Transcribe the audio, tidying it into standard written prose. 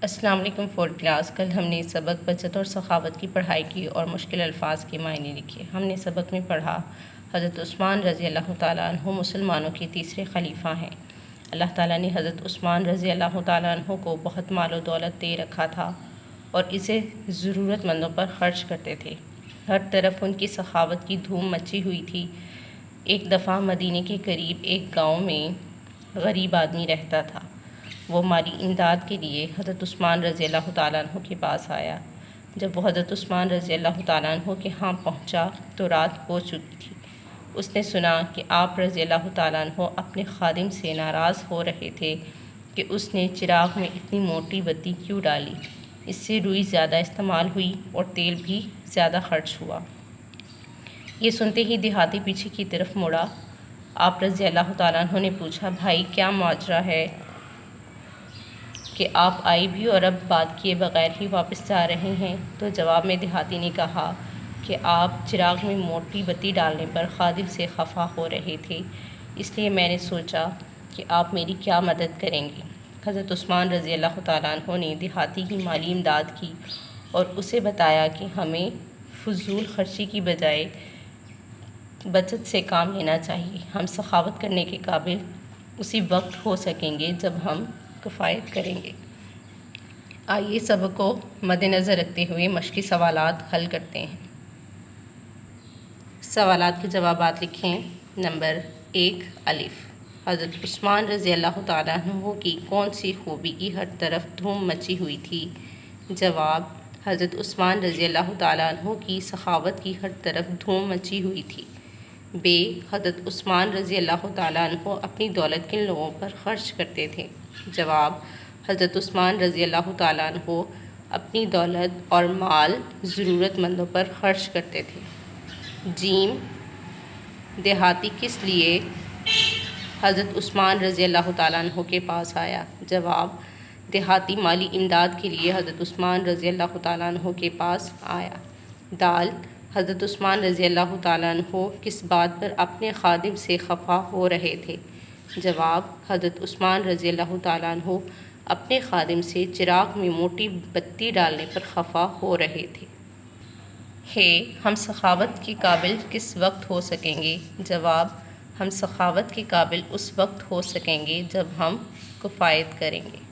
السلام علیکم fourth class. کل ہم نے سبق بچت اور سخاوت کی پڑھائی کی اور مشکل الفاظ کے معنی لکھے۔ ہم نے سبق میں پڑھا حضرت عثمان رضی اللہ تعالیٰ عنہ مسلمانوں کے تیسرے خلیفہ ہیں۔ اللہ تعالیٰ نے حضرت عثمان رضی اللہ تعالیٰ عنہ کو بہت مال و دولت دے رکھا تھا اور اسے ضرورت مندوں پر خرچ کرتے تھے۔ ہر طرف ان کی سخاوت کی دھوم مچی ہوئی تھی۔ ایک دفعہ مدینے کے قریب ایک گاؤں میں غریب آدمی رہتا تھا۔ وہ مالی امداد کے لیے حضرت عثمان رضی اللہ تعالیٰ عنہ کے پاس آیا۔ جب وہ حضرت عثمان رضی اللہ تعالیٰ عنہ کے ہاں پہنچا تو رات ہو چکی تھی۔ اس نے سنا کہ آپ رضی اللہ تعالیٰ عنہ اپنے خادم سے ناراض ہو رہے تھے کہ اس نے چراغ میں اتنی موٹی بتی کیوں ڈالی۔ اس سے روئی زیادہ استعمال ہوئی اور تیل بھی زیادہ خرچ ہوا۔ یہ سنتے ہی دیہاتی پیچھے کی طرف مڑا۔ آپ رضی اللہ تعالیٰ عنہ نے پوچھا، بھائی کیا ماجرا ہے کہ آپ آئے بھی اور اب بات کیے بغیر ہی واپس جا رہے ہیں؟ تو جواب میں دیہاتی نے کہا کہ آپ چراغ میں موٹی بتی ڈالنے پر خادم سے خفا ہو رہے تھے، اس لیے میں نے سوچا کہ آپ میری کیا مدد کریں گے۔ حضرت عثمان رضی اللہ تعالیٰ عنہ نے دیہاتی کی مالی امداد کی اور اسے بتایا کہ ہمیں فضول خرچی کی بجائے بچت سے کام لینا چاہیے۔ ہم سخاوت کرنے کے قابل اسی وقت ہو سکیں گے جب ہم کفایت کریں گے۔ آئیے سبق کو مد نظر رکھتے ہوئے مشقی سوالات حل کرتے ہیں۔ سوالات کے جوابات لکھیں۔ نمبر 1 الف، حضرت عثمان رضی اللہ تعالیٰ عنہ کی کون سی خوبی کی ہر طرف دھوم مچی ہوئی تھی؟ جواب، حضرت عثمان رضی اللہ تعالیٰ عنہ کی سخاوت کی ہر طرف دھوم مچی ہوئی تھی۔ ب، حضرت عثمان رضی اللہ تعالیٰ عنہ اپنی دولت کن لوگوں پر خرچ کرتے تھے؟ جواب، حضرت عثمان رضی اللہ تعالیٰ عنہ اپنی دولت اور مال ضرورت مندوں پر خرچ کرتے تھے۔ ج، دیہاتی کس لیے حضرت عثمان رضی اللہ تعالیٰ عنہ کے پاس آیا؟ جواب، دیہاتی مالی امداد کے لیے حضرت عثمان رضی اللہ تعالیٰ عنہ کے پاس آیا۔ د، حضرت عثمان رضی اللہ تعالیٰ عنہ کس بات پر اپنے خادم سے خفا ہو رہے تھے؟ جواب، حضرت عثمان رضی اللہ تعالیٰ عنہ اپنے خادم سے چراغ میں موٹی بتی ڈالنے پر خفا ہو رہے تھے۔ ہ، ہم سخاوت کے قابل کس وقت ہو سکیں گے؟ جواب، ہم سخاوت کے قابل اس وقت ہو سکیں گے جب ہم کفایت کریں گے۔